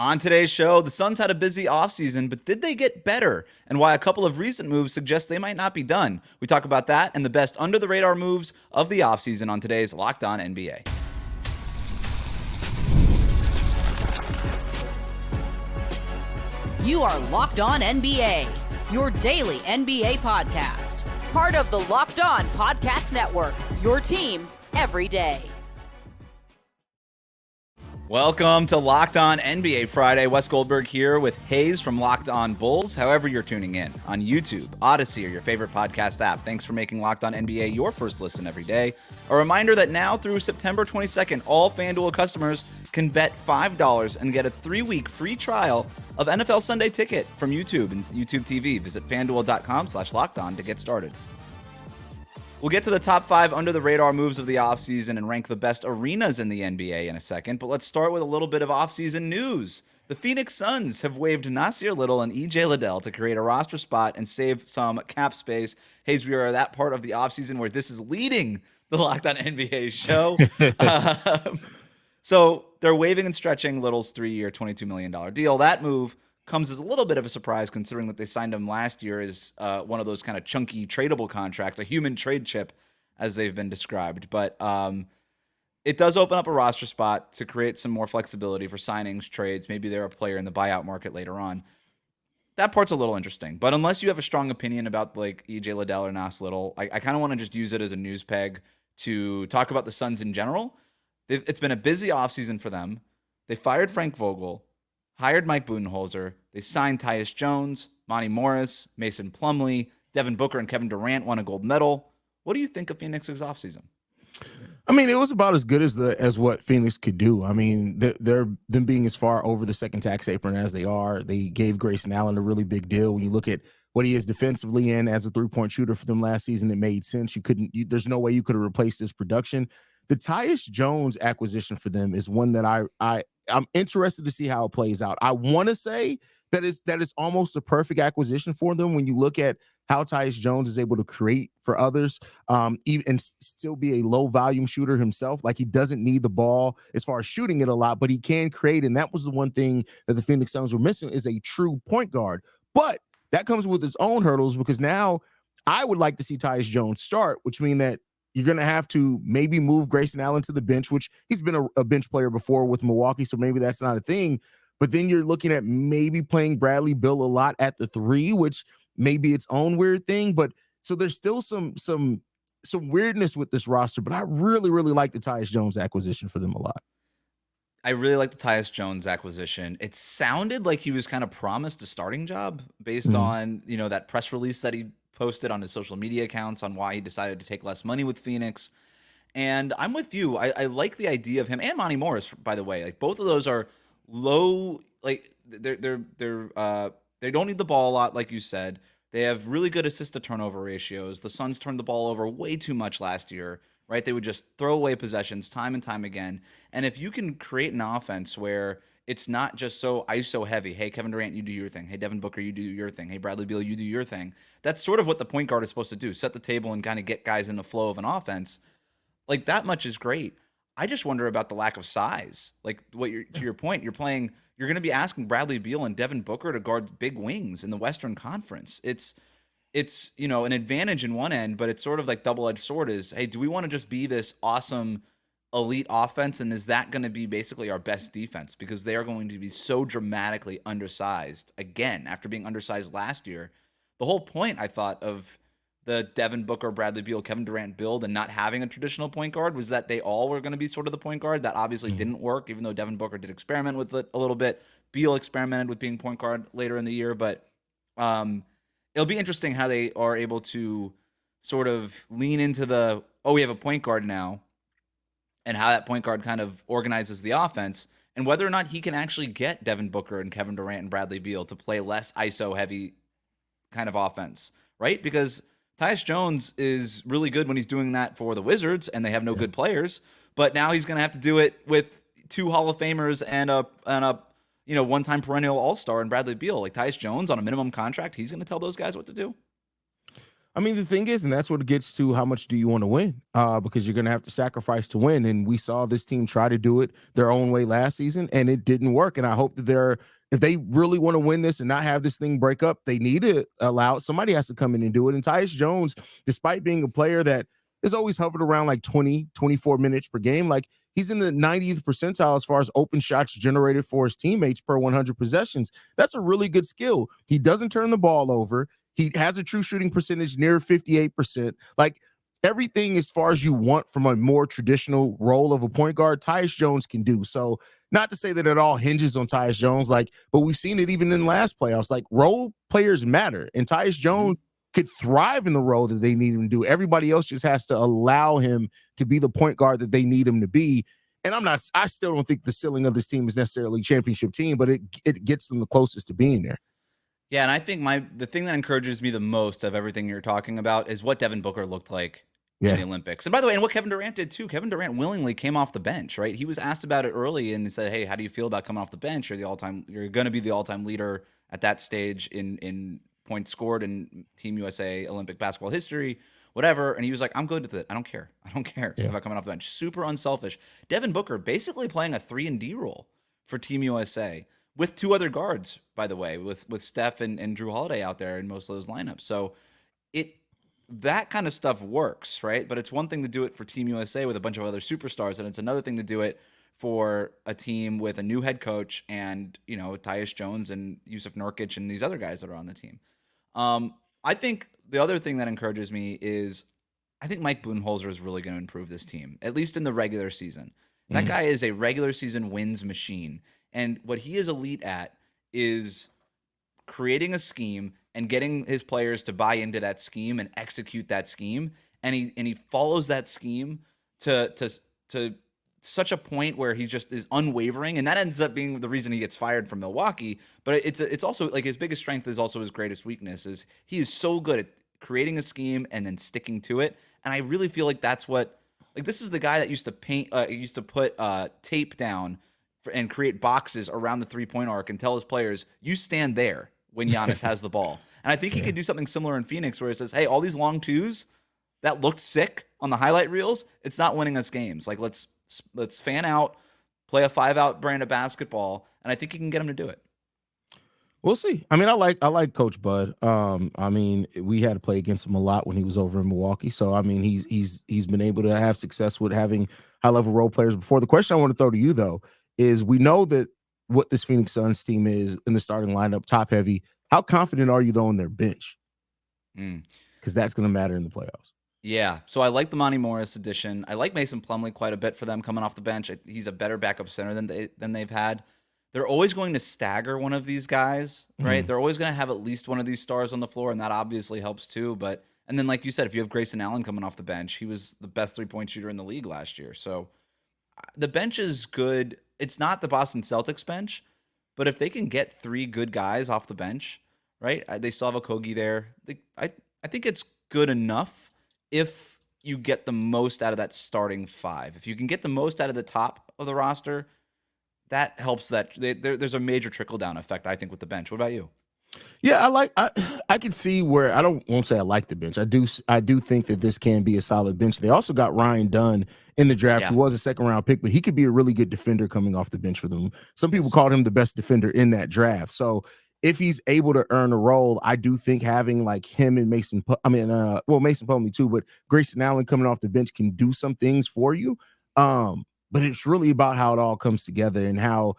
On today's show, the Suns had a busy offseason, but did they get better? And why a couple of recent moves suggest they might not be done. We talk about that and the best under-the-radar moves of the offseason on today's Locked On NBA. You are Locked On NBA, your daily NBA podcast. Part of the Locked On Podcast Network, your team every day. Welcome to Locked On NBA Friday. Wes Goldberg here with Haize from Locked On Bulls. However you're tuning in, on YouTube, Odyssey, or your favorite podcast app, thanks for making Locked On NBA your first listen every day. A reminder that now through September 22nd, all FanDuel customers can bet $5 and get a 3-week free trial of NFL Sunday Ticket from YouTube and YouTube TV. Visit FanDuel.com/LockedOn to get started. We'll get to the top 5 under-the-radar moves of the offseason and rank the best arenas in the NBA in a second, but let's start with a little bit of offseason news. The Phoenix Suns have waived Nasir Little and E.J. Liddell to create a roster spot and save some cap space. Haize, we are at that part of the offseason where this is leading the Locked On NBA show. So they're waiving and stretching Little's 3-year, $22 million deal. That move comes as a little bit of a surprise considering that they signed him last year as one of those kind of chunky tradable contracts, a human trade chip as they've been described. But it does open up a roster spot to create some more flexibility for signings, trades. Maybe they're a player in the buyout market later on. That part's a little interesting. But unless you have a strong opinion about like EJ Liddell or Nas Little, I kind of want to just use it as a news peg to talk about the Suns in general. It's been a busy offseason for them. They fired Frank Vogel, hired Mike Budenholzer. They signed Tyus Jones, Monty Morris, Mason Plumlee, Devin Booker, and Kevin Durant won a gold medal. What do you think of Phoenix's offseason? I mean, it was about as good as what Phoenix could do. I mean, them being as far over the second tax apron as they are. They gave Grayson Allen a really big deal. When you look at what he is defensively and as a three-point shooter for them last season, it made sense. There's no way you could have replaced his production. The Tyus Jones acquisition for them is one that I'm interested to see how it plays out. I want to say that is almost a perfect acquisition for them when you look at how Tyus Jones is able to create for others, even and still be a low volume shooter himself. Like, he doesn't need the ball as far as shooting it a lot, but he can create. And that was the one thing that the Phoenix Suns were missing, is a true point guard. But that comes with its own hurdles, because now I would like to see Tyus Jones start, which means that you're going to have to maybe move Grayson Allen to the bench, which he's been a bench player before with Milwaukee, so maybe that's not a thing. But then you're looking at maybe playing Bradley Beal a lot at the 3, which may be its own weird thing. But so there's still some weirdness with this roster, but I really, really like the Tyus Jones acquisition for them a lot. I really like the Tyus Jones acquisition. It sounded like he was kind of promised a starting job based on, that press release that he posted on his social media accounts on why he decided to take less money with Phoenix. And I'm with you. I like the idea of him and Monty Morris, by the way. Like, both of those are low, like they don't need the ball a lot, like you said. They have really good assist to turnover ratios. The Suns turned the ball over way too much last year, right? They would just throw away possessions time and time again. And if you can create an offense where it's not just so ISO heavy, hey, Kevin Durant, you do your thing. Hey, Devin Booker, you do your thing. Hey, Bradley Beal, you do your thing. That's sort of what the point guard is supposed to do, set the table and kind of get guys in the flow of an offense. Like, that much is great. I just wonder about the lack of size. Like, to your point, you're going to be asking Bradley Beal and Devin Booker to guard big wings in the Western Conference. It's an advantage in one end, but it's sort of like double-edged sword is, hey, do we want to just be this awesome elite offense, and is that going to be basically our best defense? Because they are going to be so dramatically undersized again after being undersized last year. The whole point, I thought, of the Devin Booker, Bradley Beal, Kevin Durant build and not having a traditional point guard was that they all were going to be sort of the point guard. That obviously didn't work, even though Devin Booker did experiment with it a little bit. Beal experimented with being point guard later in the year, but it'll be interesting how they are able to sort of lean into we have a point guard now, and how that point guard kind of organizes the offense, and whether or not he can actually get Devin Booker and Kevin Durant and Bradley Beal to play less ISO heavy kind of offense, right? Because Tyus Jones is really good when he's doing that for the Wizards, and they have no good players, but now he's going to have to do it with 2 Hall of Famers and a one-time perennial All-Star in Bradley Beal. Like, Tyus Jones on a minimum contract, he's going to tell those guys what to do. I mean, the thing is, and that's what it gets to, how much do you want to win? Because you're going to have to sacrifice to win. And we saw this team try to do it their own way last season, and it didn't work. And I hope that if they really want to win this and not have this thing break up, they need to allow somebody has to come in and do it. And Tyus Jones, despite being a player that is always hovered around like 20, 24 minutes per game, like he's in the 90th percentile as far as open shots generated for his teammates per 100 possessions. That's a really good skill. He doesn't turn the ball over. He has a true shooting percentage near 58%. Like everything as far as you want from a more traditional role of a point guard, Tyus Jones can do. So not to say that it all hinges on Tyus Jones, but we've seen it even in the last playoffs. Like role players matter, and Tyus Jones could thrive in the role that they need him to do. Everybody else just has to allow him to be the point guard that they need him to be. And I still don't think the ceiling of this team is necessarily a championship team, but it gets them the closest to being there. Yeah, and I think the thing that encourages me the most of everything you're talking about is what Devin Booker looked like in the Olympics. And by the way, and what Kevin Durant did too. Kevin Durant willingly came off the bench, right? He was asked about it early and he said, "Hey, how do you feel about coming off the bench? You're going to be the all-time leader at that stage in points scored in Team USA Olympic basketball history, whatever." And he was like, "I'm good with it. I don't care. I don't care about coming off the bench." Super unselfish. Devin Booker basically playing a 3-and-D role for Team USA. With two other guards, by the way, with Steph and Drew Holiday out there in most of those lineups. So that kind of stuff works, right? But it's one thing to do it for Team USA with a bunch of other superstars, and it's another thing to do it for a team with a new head coach and, Tyus Jones and Yusuf Nurkic and these other guys that are on the team. I think the other thing that encourages me is I think Mike Budenholzer is really going to improve this team, at least in the regular season. That guy is a regular season wins machine. And what he is elite at is creating a scheme and getting his players to buy into that scheme and execute that scheme. And he follows that scheme to such a point where he just is unwavering. And that ends up being the reason he gets fired from Milwaukee. But it's also like his biggest strength is also his greatest weakness is he is so good at creating a scheme and then sticking to it. And I really feel like that's what, like, this is the guy that used to put tape down and create boxes around the three-point arc and tell his players, you stand there when Giannis has the ball. And I think he could do something similar in Phoenix where he says, hey, all these long twos that looked sick on the highlight reels, it's not winning us games. Like, let's fan out, play a 5-out brand of basketball, and I think he can get him to do it. We'll see. I mean, I like Coach Bud. I mean, we had to play against him a lot when he was over in Milwaukee. So I mean, he's been able to have success with having high-level role players before. The question I want to throw to you though is we know that what this Phoenix Suns team is in the starting lineup, top heavy. How confident are you though in their bench? Because that's going to matter in the playoffs. Yeah, so I like the Monty Morris addition. I like Mason Plumlee quite a bit for them coming off the bench. He's a better backup center than they've had. They're always going to stagger one of these guys, right? They're always going to have at least one of these stars on the floor, and that obviously helps too. And then, like you said, if you have Grayson Allen coming off the bench, he was the best three-point shooter in the league last year. So the bench is good. It's not the Boston Celtics bench, but if they can get three good guys off the bench, right? They still have Okogie there. I think it's good enough if you get the most out of that starting five. If you can get the most out of the top of the roster, that helps. There's a major trickle-down effect, I think, with the bench. What about you? Yeah, I can see where won't say I like the bench. I do think that this can be a solid bench. They also got Ryan Dunn in the draft, who was a second-round pick, but he could be a really good defender coming off the bench for them. Some people called him the best defender in that draft. So if he's able to earn a role, I do think having like him and Mason Plumlee too, but Grayson Allen coming off the bench can do some things for you. But it's really about how it all comes together and how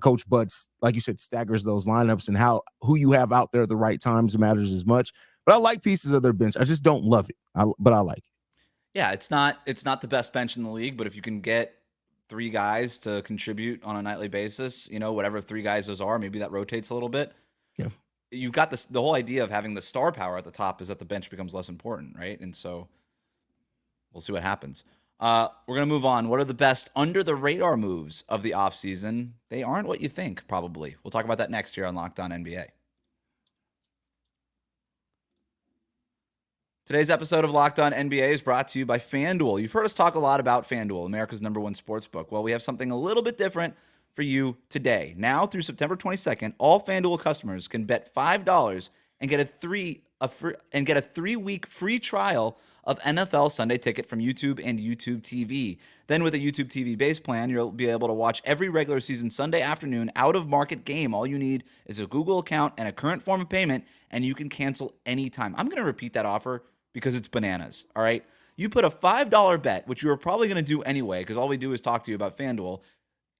Coach Bud, like you said, staggers those lineups and who you have out there at the right times matters as much. But I like pieces of their bench. I just don't love it, but I like it. Yeah, it's not the best bench in the league, but if you can get three guys to contribute on a nightly basis, whatever three guys those are, maybe that rotates a little bit. Yeah, you've got the whole idea of having the star power at the top is that the bench becomes less important, right? And so we'll see what happens. We're going to move on. What are the best under-the-radar moves of the offseason? They aren't what you think, probably. We'll talk about that next here on Locked On NBA. Today's episode of Locked On NBA is brought to you by FanDuel. You've heard us talk a lot about FanDuel, America's #1 sportsbook. Well, we have something a little bit different for you today. Now through September 22nd, all FanDuel customers can bet $5 and get a 3-week free trial of NFL Sunday Ticket from YouTube and YouTube TV. Then with a YouTube TV base plan, you'll be able to watch every regular season Sunday afternoon out-of-market game. All you need is a Google account and a current form of payment, and you can cancel anytime. I'm going to repeat that offer because it's bananas, all right? You put a $5 bet, which you were probably going to do anyway because all we do is talk to you about FanDuel,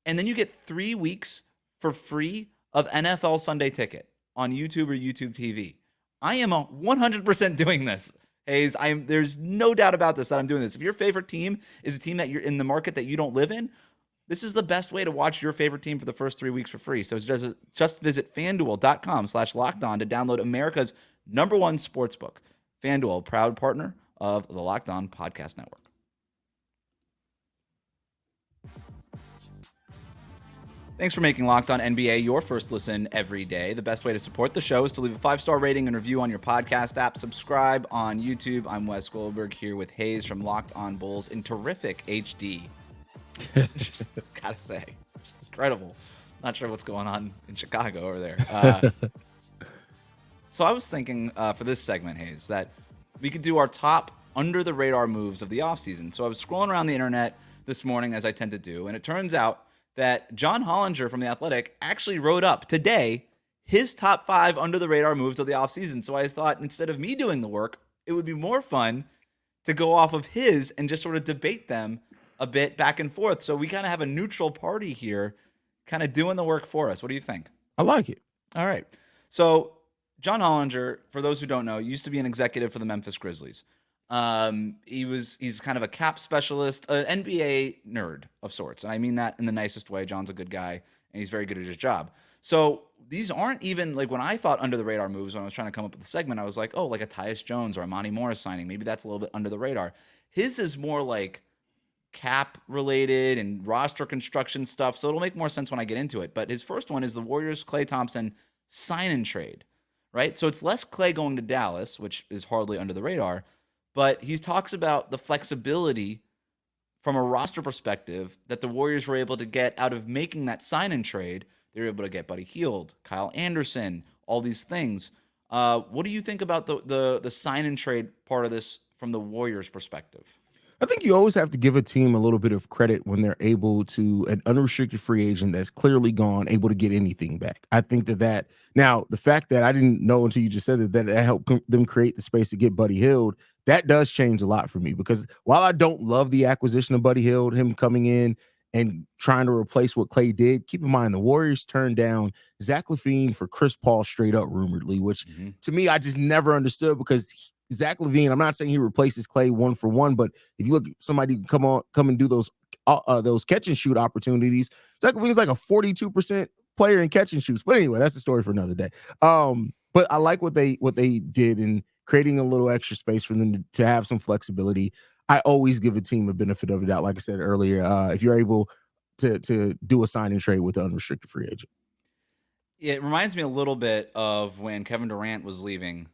and then you get 3 weeks for free of NFL Sunday Ticket on YouTube or YouTube TV. I am 100% doing this. Haize, there's no doubt about this that I'm doing this. If your favorite team is a team that you're in the market that you don't live in, this is the best way to watch your favorite team for the first 3 weeks for free. So just visit FanDuel.com/lockedon to download America's #1 sportsbook. FanDuel, proud partner of the Locked On Podcast Network. Thanks for making Locked On NBA your first listen every day. The best way to support the show is to leave a 5-star rating and review on your podcast app. Subscribe on YouTube. I'm Wes Goldberg here with Haize from Locked On Bulls in terrific HD. Just gotta say, just incredible. Not sure what's going on in Chicago over there. So I was thinking for this segment, Haize, that we could do our top under-the-radar moves of the offseason. So I was scrolling around the internet this morning, as I tend to do, and it turns out that John Hollinger from The Athletic actually wrote up today his top 5 under-the-radar moves of the offseason. So I thought instead of me doing the work, it would be more fun to go off of his and just sort of debate them a bit back and forth. So we kind of have a neutral party here kind of doing the work for us. What do you think? I like it. All right. So John Hollinger, for those who don't know, used to be an executive for the Memphis Grizzlies. He's kind of a cap specialist, an NBA nerd of sorts. And I mean that in the nicest way. John's a good guy and he's very good at his job. So these aren't even like when I thought under the radar moves, when I was trying to come up with the segment, I was like, oh, like a Tyus Jones or a Monty Morris signing. Maybe that's a little bit under the radar. His is more like cap related and roster construction stuff. So it'll make more sense when I get into it. But his first one is the Warriors, Klay Thompson sign and trade, right? So it's less Klay going to Dallas, which is hardly under the radar. But he talks about the flexibility from a roster perspective that the Warriors were able to get out of making that sign and trade. They were able to get Buddy Hield, Kyle Anderson, all these things. What do you think about the sign and trade part of this from the Warriors' perspective? I think you always have to give a team a little bit of credit when they're able to, an unrestricted free agent that's clearly gone, able to get anything back. I think that now the fact that I didn't know until you just said that helped them create the space to get Buddy Hield, that does change a lot for me, because while I don't love the acquisition of Buddy Hield, him coming in and trying to replace what Klay did, keep in mind the Warriors turned down Zach LaVine for Chris Paul straight up rumoredly, which to me, I just never understood, because Zach LaVine, I'm not saying he replaces Klay 1-for-1, but if you look at somebody who come and do those catch and shoot opportunities, Zach LaVine's like a 42% player in catch and shoots. But anyway, that's a story for another day. But I like what they did in creating a little extra space for them to have some flexibility. I always give a team a benefit of the doubt, like I said earlier, if you're able to do a sign and trade with an unrestricted free agent. Yeah, it reminds me a little bit of when Kevin Durant was leaving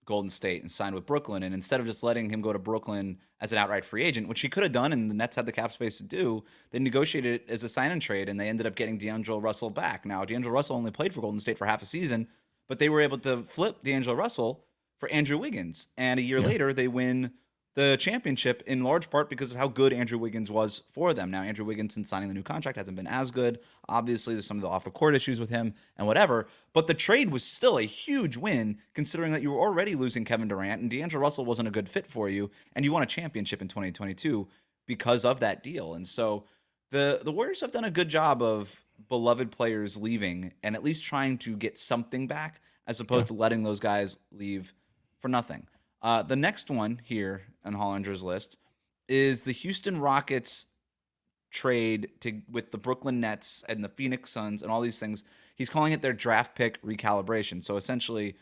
Golden State and signed with Brooklyn, and instead of just letting him go to Brooklyn as an outright free agent, which he could have done and the Nets had the cap space to do, they negotiated it as a sign and trade, and they ended up getting D'Angelo Russell back. Now, D'Angelo Russell only played for Golden State for half a season, but they were able to flip D'Angelo Russell for Andrew Wiggins, and a year later they win the championship in large part because of how good Andrew Wiggins was for them. Now, Andrew Wiggins, since signing the new contract, hasn't been as good. Obviously, there's some of the off-the-court issues with him and whatever, but the trade was still a huge win considering that you were already losing Kevin Durant and D'Angelo Russell wasn't a good fit for you, and you won a championship in 2022 because of that deal. And so the Warriors have done a good job of beloved players leaving and at least trying to get something back as opposed to letting those guys leave for nothing. The next one here on Hollinger's list is the Houston Rockets trade with the Brooklyn Nets and the Phoenix Suns and all these things. He's calling it their draft pick recalibration. So essentially,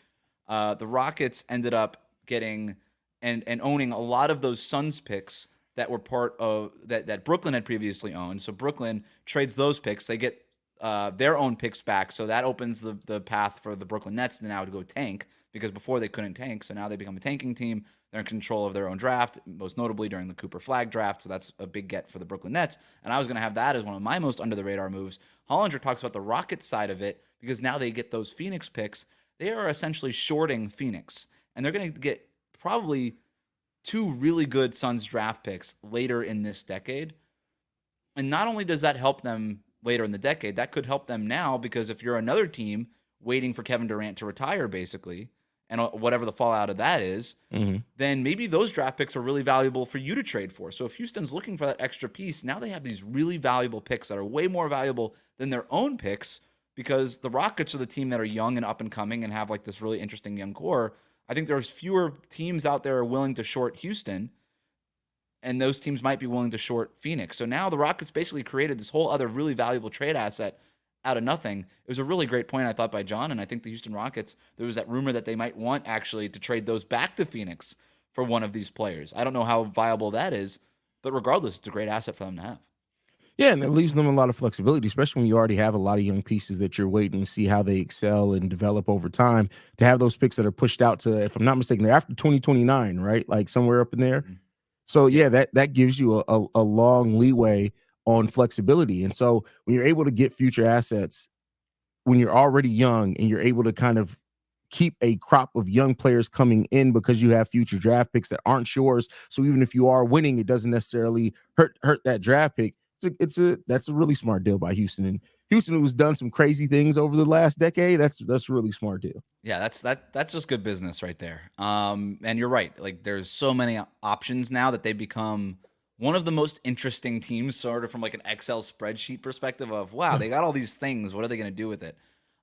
the Rockets ended up getting and owning a lot of those Suns picks that were part of that Brooklyn had previously owned. So Brooklyn trades those picks. They get their own picks back. So that opens the path for the Brooklyn Nets now to go tank, because before they couldn't tank. So now they become a tanking team. They're in control of their own draft, most notably during the Cooper Flag draft. So that's a big get for the Brooklyn Nets. And I was going to have that as one of my most under the radar moves. Hollinger talks about the Rockets side of it because now they get those Phoenix picks they are essentially shorting Phoenix, and they're going to get probably 2 really good Suns draft picks later in this decade. And not only does that help them later in the decade, that could help them now, because if you're another team waiting for Kevin Durant to retire, basically, and whatever the fallout of that is, then maybe those draft picks are really valuable for you to trade for. So if Houston's looking for that extra piece, now they have these really valuable picks that are way more valuable than their own picks, because the Rockets are the team that are young and up and coming and have like this really interesting young core. I think there's fewer teams out there willing to short Houston, and those teams might be willing to short Phoenix. So now the Rockets basically created this whole other really valuable trade asset out of nothing. It was a really great point, I thought, by John, and I think the Houston Rockets, there was that rumor that they might want actually to trade those back to Phoenix for one of these players. I don't know how viable that is, but regardless, it's a great asset for them to have. Yeah, and it leaves them a lot of flexibility, especially when you already have a lot of young pieces that you're waiting to see how they excel and develop over time. To have those picks that are pushed out to, if I'm not mistaken, they're after 2029, right? Like somewhere up in there. So yeah, that gives you a long leeway on flexibility. And so when you're able to get future assets, when you're already young and you're able to kind of keep a crop of young players coming in because you have future draft picks that aren't yours. So even if you are winning, it doesn't necessarily hurt that draft pick. That's a really smart deal by Houston. And Houston, who's done some crazy things over the last decade, that's a really smart deal. Yeah, that's just good business right there. And you're right. Like, there's so many options now that they become one of the most interesting teams, sort of from like an Excel spreadsheet perspective of, wow, they got all these things. What are they going to do with it?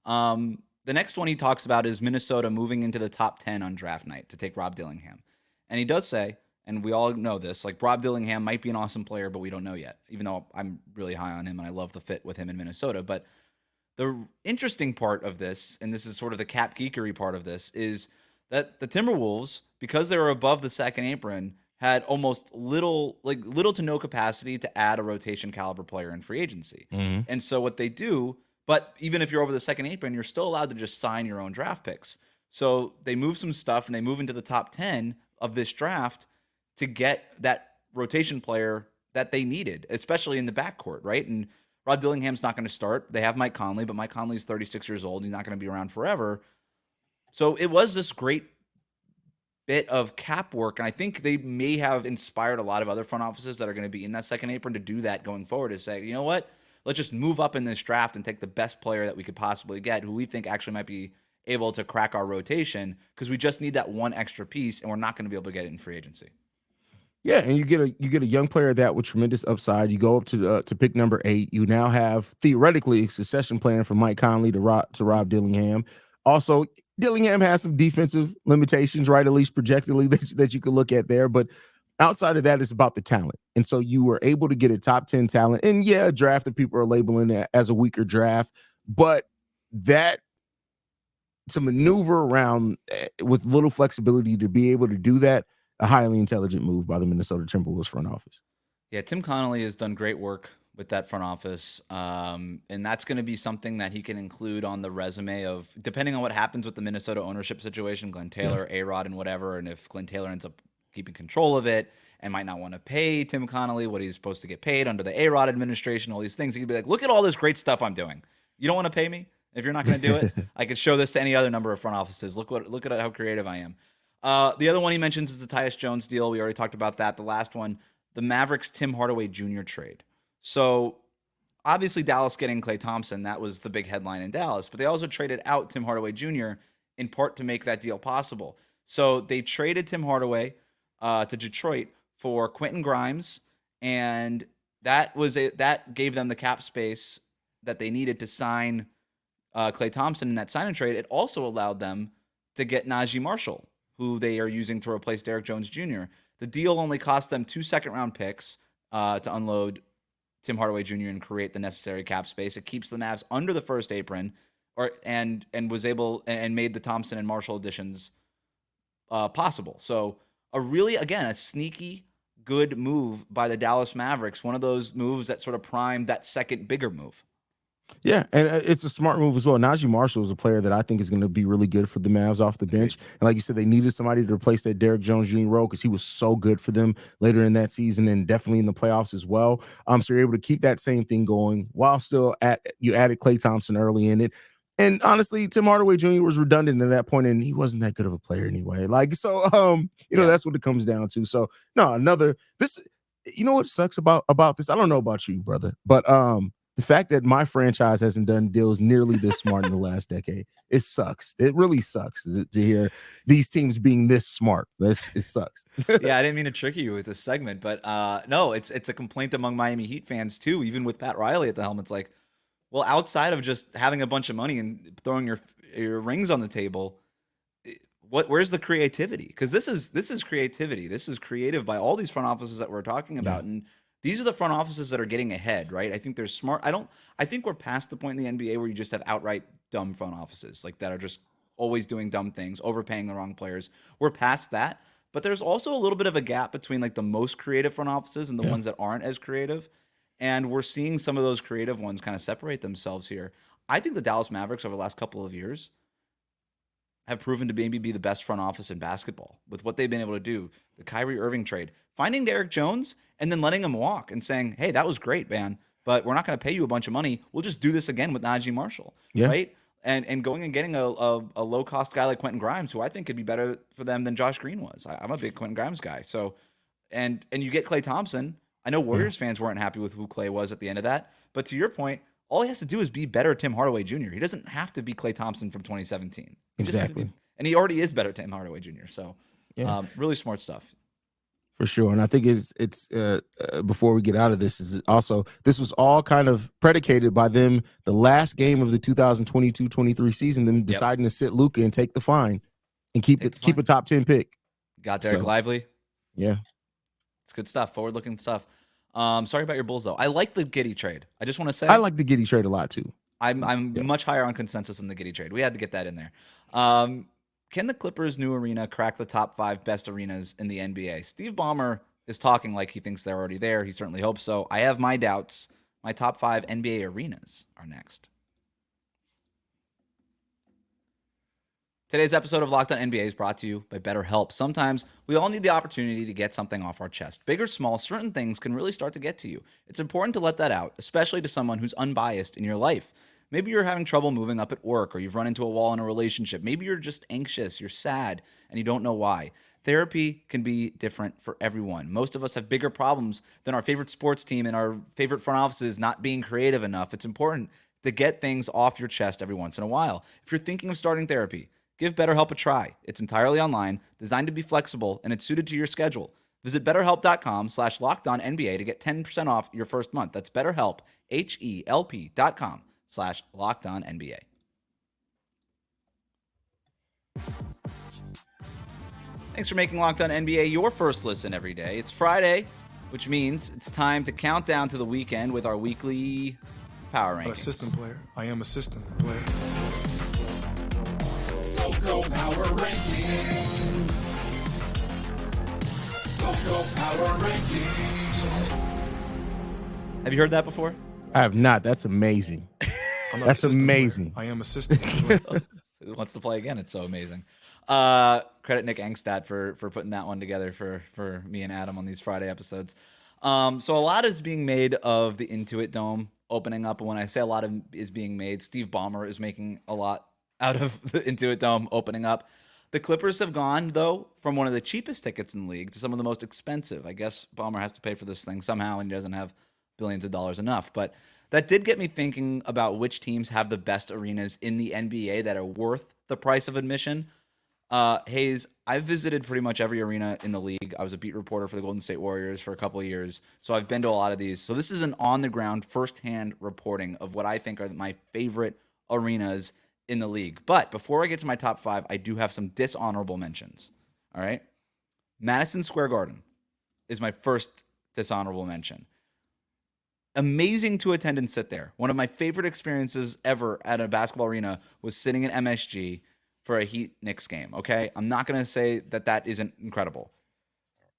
The next one he talks about is Minnesota moving into the top 10 on draft night to take Rob Dillingham. And he does say, and we all know this, like, Rob Dillingham might be an awesome player, but we don't know yet, even though I'm really high on him and I love the fit with him in Minnesota. But the interesting part of this, and this is sort of the cap geekery part of this, is that the Timberwolves, because they were above the second apron, had almost little to no capacity to add a rotation caliber player in free agency. And so what they do, but even if you're over the second apron, you're still allowed to just sign your own draft picks. So they move some stuff and they move into the top 10 of this draft to get that rotation player that they needed, especially in the backcourt, right? And Rob Dillingham's not going to start. They have Mike Conley, but Mike Conley's 36 years old. He's not going to be around forever. So it was this great bit of cap work, and I think they may have inspired a lot of other front offices that are going to be in that second apron to do that going forward, to say, you know what, let's just move up in this draft and take the best player that we could possibly get, who we think actually might be able to crack our rotation, because we just need that one extra piece, and we're not going to be able to get it in free agency. Yeah, and you get a young player that with tremendous upside. You go up to pick number 8. You now have theoretically a succession plan from Mike Conley to Rob Dillingham. Also, Dillingham has some defensive limitations, right? At least projectedly that you could look at there. But outside of that, it's about the talent. And so you were able to get a top 10 talent, and yeah, a draft that people are labeling as a weaker draft, but that to maneuver around with little flexibility to be able to do that. A highly intelligent move by the Minnesota Timberwolves front office. Yeah, Tim Connolly has done great work with that front office, and that's going to be something that he can include on the resume of, depending on what happens with the Minnesota ownership situation, Glenn Taylor, A-Rod, and whatever, and if Glenn Taylor ends up keeping control of it and might not want to pay Tim Connolly what he's supposed to get paid under the A-Rod administration, all these things, he could be like, look at all this great stuff I'm doing. You don't want to pay me? If you're not going to do it, I could show this to any other number of front offices. Look at how creative I am. The other one he mentions is the Tyus Jones deal. We already talked about that. The last one, the Mavericks Tim Hardaway Jr. trade. So obviously Dallas getting Klay Thompson, that was the big headline in Dallas, but they also traded out Tim Hardaway Jr. in part to make that deal possible. So they traded Tim Hardaway to Detroit for Quentin Grimes, and that gave them the cap space that they needed to sign Klay Thompson in that sign and trade. It also allowed them to get Najee Marshall, who they are using to replace Derrick Jones Jr. The deal only cost them 2 second-round picks to unload Tim Hardaway Jr. and create the necessary cap space. It keeps the Mavs under the first apron, and was able and made the Thompson and Marshall additions possible. So a sneaky good move by the Dallas Mavericks. One of those moves that sort of primed that second bigger move. Yeah, and it's a smart move as well. Najee Marshall is a player that I think is going to be really good for the Mavs off the bench. And like you said, they needed somebody to replace that Derrick Jones Jr. role because he was so good for them later in that season and definitely in the playoffs as well. So you're able to keep that same thing going while still you added Klay Thompson early in it. And honestly, Tim Hardaway Jr. was redundant at that point, and he wasn't that good of a player anyway. Like, so, that's what it comes down to. So, no, you know what sucks about this? I don't know about you, brother, but the fact that my franchise hasn't done deals nearly this smart in the last decade, it sucks. It really sucks to hear these teams being this smart. It sucks. Yeah, I didn't mean to trick you with this segment, but no, it's a complaint among Miami Heat fans too. Even with Pat Riley at the helm, it's like, well, outside of just having a bunch of money and throwing your rings on the table, where's the creativity? Because this is creativity. This is creative by all these front offices that we're talking about, and these are the front offices that are getting ahead, right? I think they're smart. I think we're past the point in the NBA where you just have outright dumb front offices like that are just always doing dumb things, overpaying the wrong players. We're past that, but there's also a little bit of a gap between like the most creative front offices and the ones that aren't as creative. And we're seeing some of those creative ones kind of separate themselves here. I think the Dallas Mavericks over the last couple of years have proven to maybe be the best front office in basketball with what they've been able to do. The Kyrie Irving trade, finding Derrick Jones and then letting him walk and saying, hey, that was great, man, but we're not going to pay you a bunch of money. We'll just do this again with Najee Marshall, right? And going and getting a low-cost guy like Quentin Grimes, who I think could be better for them than Josh Green was. I'm a big Quentin Grimes guy. So, and you get Klay Thompson. I know Warriors fans weren't happy with who Klay was at the end of that. But to your point, all he has to do is be better Tim Hardaway Jr. He doesn't have to be Klay Thompson from 2017. Exactly. And he already is better Tim Hardaway Jr. So really smart stuff. For sure. And I think it's before we get out of this, this was all kind of predicated by them, the last game of the 2022-23 season, them deciding to sit Luka and take the fine and keep a top 10 pick. Got Derek Lively. Yeah. It's good stuff. Forward-looking stuff. Sorry about your Bulls, though. I like the Giddey trade. I just want to say I like the Giddey trade a lot, too. I'm much higher on consensus than the Giddey trade. We had to get that in there. Can the Clippers' new arena crack the top 5 best arenas in the NBA? Steve Ballmer is talking like he thinks they're already there. He certainly hopes so. I have my doubts. My top 5 NBA arenas are next. Today's episode of Locked On NBA is brought to you by BetterHelp. Sometimes we all need the opportunity to get something off our chest. Big or small, certain things can really start to get to you. It's important to let that out, especially to someone who's unbiased in your life. Maybe you're having trouble moving up at work, or you've run into a wall in a relationship. Maybe you're just anxious, you're sad, and you don't know why. Therapy can be different for everyone. Most of us have bigger problems than our favorite sports team and our favorite front offices not being creative enough. It's important to get things off your chest every once in a while. If you're thinking of starting therapy, give BetterHelp a try. It's entirely online, designed to be flexible, and it's suited to your schedule. Visit BetterHelp.com/LockedOnNBA to get 10% off your first month. That's BetterHelp, HELP.com/LockedOnNBA. Thanks for making Locked On NBA your first listen every day. It's Friday, which means it's time to count down to the weekend with our weekly power rankings. I'm a system player. I am a system player. Go Power Rankings. Go Power Rankings. Have you heard that before? I have not. That's amazing. That's amazing. I am a system player. It wants to play again. It's so amazing. Credit Nick Engstad for putting that one together for me and Adam on these Friday episodes. So a lot is being made of the Intuit Dome opening up. And when I say a lot is being made, Steve Ballmer is making a lot out of the Intuit Dome opening up. The Clippers have gone, though, from one of the cheapest tickets in the league to some of the most expensive. I guess Ballmer has to pay for this thing somehow, and he doesn't have billions of dollars enough. But that did get me thinking about which teams have the best arenas in the NBA that are worth the price of admission. Haize, I've visited pretty much every arena in the league. I was a beat reporter for the Golden State Warriors for a couple of years, so I've been to a lot of these. So this is an on-the-ground, first-hand reporting of what I think are my favorite arenas in the league. But before I get to my top 5, I do have some dishonorable mentions. All right? Madison Square Garden is my first dishonorable mention. Amazing to attend and sit there. One of my favorite experiences ever at a basketball arena was sitting at MSG for a Heat-Knicks game, okay? I'm not going to say that isn't incredible.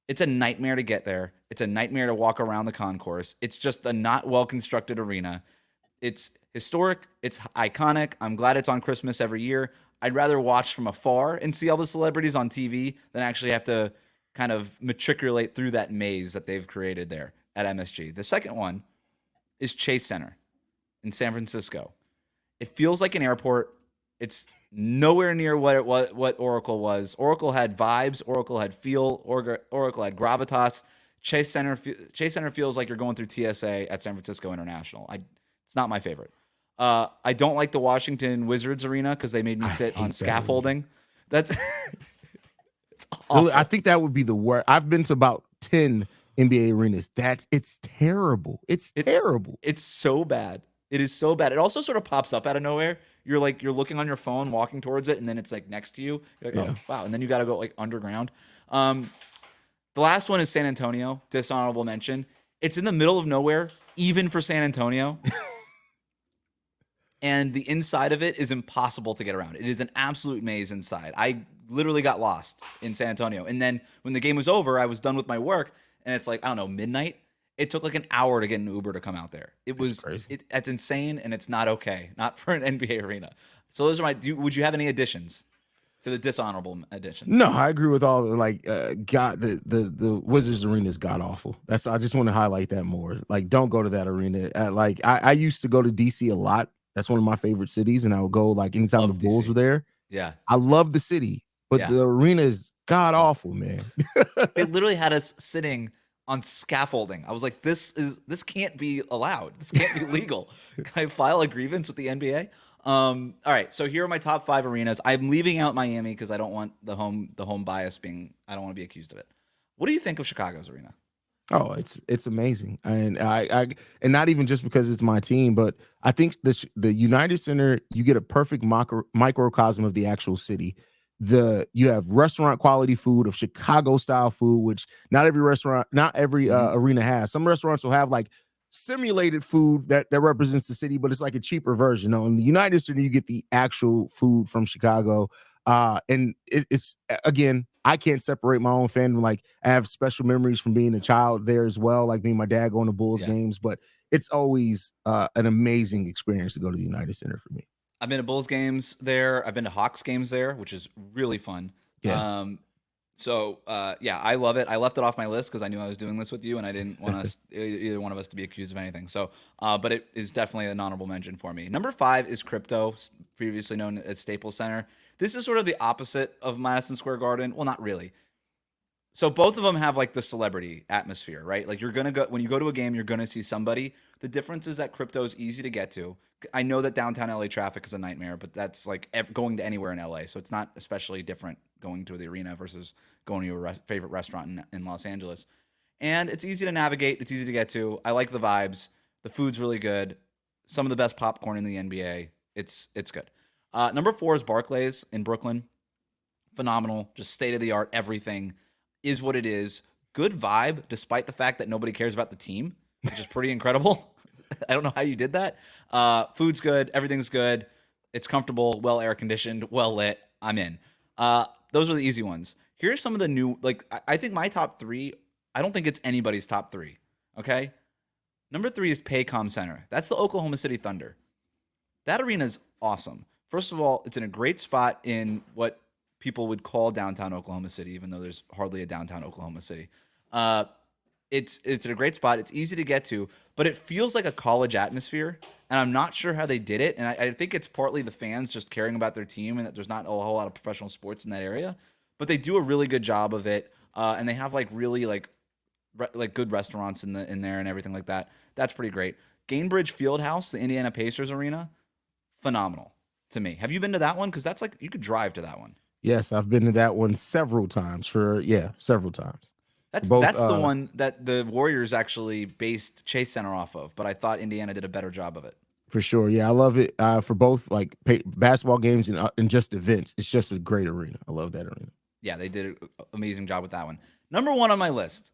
It's a nightmare to get there. It's a nightmare to walk around the concourse. It's just a not well-constructed arena. It's historic. It's iconic. I'm glad it's on Christmas every year. I'd rather watch from afar and see all the celebrities on TV than actually have to kind of matriculate through that maze that they've created there at MSG. The second one is Chase Center in San Francisco. It feels like an airport. It's nowhere near what Oracle was. Oracle had vibes. Oracle had feel. Oracle had gravitas. Chase Center feels like you're going through TSA at San Francisco International. It's not my favorite. I don't like the Washington Wizards arena because they made me sit on scaffolding. That's it's awful. I think that would be the worst. I've been to about 10 NBA arenas. It's terrible. It's terrible. It's so bad. It is so bad. It also sort of pops up out of nowhere. You're looking on your phone, walking towards it, and then it's like next to you. You're like, oh wow, and then you got to go like underground. The last one is San Antonio. Dishonorable mention. It's in the middle of nowhere, even for San Antonio. And the inside of it is impossible to get around. It is an absolute maze inside. I literally got lost in San Antonio. And then when the game was over, I was done with my work, and it's like, I don't know, midnight. It took like an hour to get an Uber to come out there. It's insane, and it's not okay. Not for an NBA arena. So those are would you have any additions to the dishonorable additions? No, I agree with all the Wizards arena is god awful. I just want to highlight that more. Like, don't go to that arena. I used to go to DC a lot. That's one of my favorite cities, and I would go like anytime the Bulls were there. Yeah, I love the city, but the arena is god awful, man. They literally had us sitting on scaffolding. I was like, this can't be allowed. This can't be legal. Can I file a grievance with the NBA? All right, so here are my top 5 arenas. I'm leaving out Miami because I don't want the home bias being. I don't want to be accused of it. What do you think of Chicago's arena? Oh, it's amazing, and I and not even just because it's my team, but I think the United Center, you get a perfect microcosm of the actual city. You have restaurant quality food of Chicago style food, which not every arena has. Some restaurants will have like simulated food that represents the city, but it's like a cheaper version. In the United Center, you get the actual food from Chicago. And it's again, I can't separate my own fandom. Like, I have special memories from being a child there as well, like me and my dad going to Bulls games, but it's always an amazing experience to go to the United Center for me. I've been to Bulls games there. I've been to Hawks games there, which is really fun. Yeah. I love it. I left it off my list because I knew I was doing this with you, and I didn't want either one of us to be accused of anything. So, but it is definitely an honorable mention for me. Number 5 is Crypto, previously known as Staples Center. This is sort of the opposite of Madison Square Garden. Well, not really. So both of them have like the celebrity atmosphere, right? Like, you're going to go, when you go to a game, you're going to see somebody. The difference is that Crypto is easy to get to. I know that downtown LA traffic is a nightmare, but that's like going to anywhere in LA. So it's not especially different going to the arena versus going to your favorite restaurant in Los Angeles. And it's easy to navigate. It's easy to get to. I like the vibes. The food's really good. Some of the best popcorn in the NBA. It's good. Number 4 is Barclays in Brooklyn. Phenomenal. Just state-of-the-art. Everything is what it is. Good vibe, despite the fact that nobody cares about the team, which is pretty incredible. I don't know how you did that. Food's good. Everything's good. It's comfortable, well air-conditioned, well lit. I'm in. Those are the easy ones. Here's some of the new, I think my top 3, I don't think it's anybody's top 3, okay? Number 3 is Paycom Center. That's the Oklahoma City Thunder. That arena is awesome. First of all, it's in a great spot in what people would call downtown Oklahoma City, even though there's hardly a downtown Oklahoma City. It's in a great spot. It's easy to get to, but it feels like a college atmosphere, and I'm not sure how they did it. And I think it's partly the fans just caring about their team and that there's not a whole lot of professional sports in that area, but they do a really good job of it. And they have like really like good restaurants in there and everything like that. That's pretty great. Gainbridge Fieldhouse, the Indiana Pacers arena, phenomenal to me. Have you been to that one? Because that's like, you could drive to that one. Yes, I've been to that one several times. Several times. That's the one that the Warriors actually based Chase Center off of, but I thought Indiana did a better job of it. For sure. Yeah, I love it for both like basketball games and just events. It's just a great arena. I love that arena. Yeah, they did an amazing job with that one. Number 1 on my list,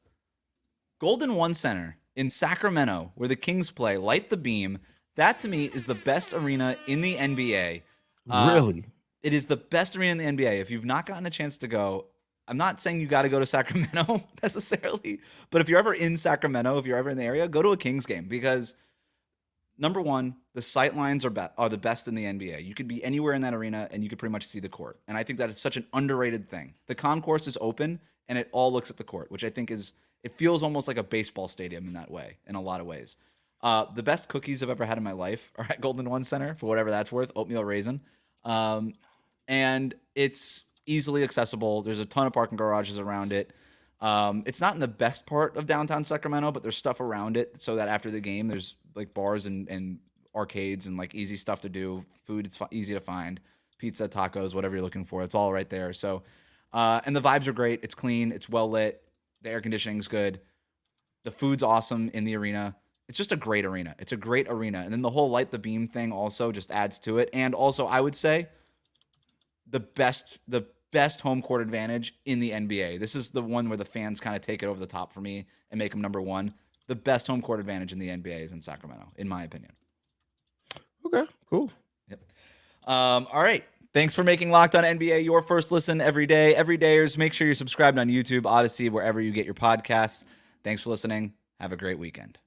Golden One Center in Sacramento, where the Kings play, Light the Beam. That, to me, is the best arena in the NBA. Really? It is the best arena in the NBA. If you've not gotten a chance to go, I'm not saying you got to go to Sacramento necessarily, but if you're ever in Sacramento, if you're ever in the area, go to a Kings game because, number 1, the sight lines are the best in the NBA. You could be anywhere in that arena and you could pretty much see the court. And I think that is such an underrated thing. The concourse is open and it all looks at the court, which I think it feels almost like a baseball stadium in that way, in a lot of ways. The best cookies I've ever had in my life are at Golden One Center, for whatever that's worth, oatmeal raisin. And it's easily accessible. There's a ton of parking garages around it. It's not in the best part of downtown Sacramento, but there's stuff around it so that after the game, there's like bars and arcades and like easy stuff to do. Food, it's easy to find. Pizza, tacos, whatever you're looking for. It's all right there. So, and the vibes are great. It's clean. It's well lit. The air conditioning's good. The food's awesome in the arena. It's just a great arena. It's a great arena. And then the whole light the beam thing also just adds to it. And also, I would say the best home court advantage in the NBA. This is the one where the fans kind of take it over the top for me and make them number one. The best home court advantage in the NBA is in Sacramento, in my opinion. Okay, cool. Yep. All right. Thanks for making Locked On NBA your first listen every day. Everydayers, make sure you're subscribed on YouTube, Odyssey, wherever you get your podcasts. Thanks for listening. Have a great weekend.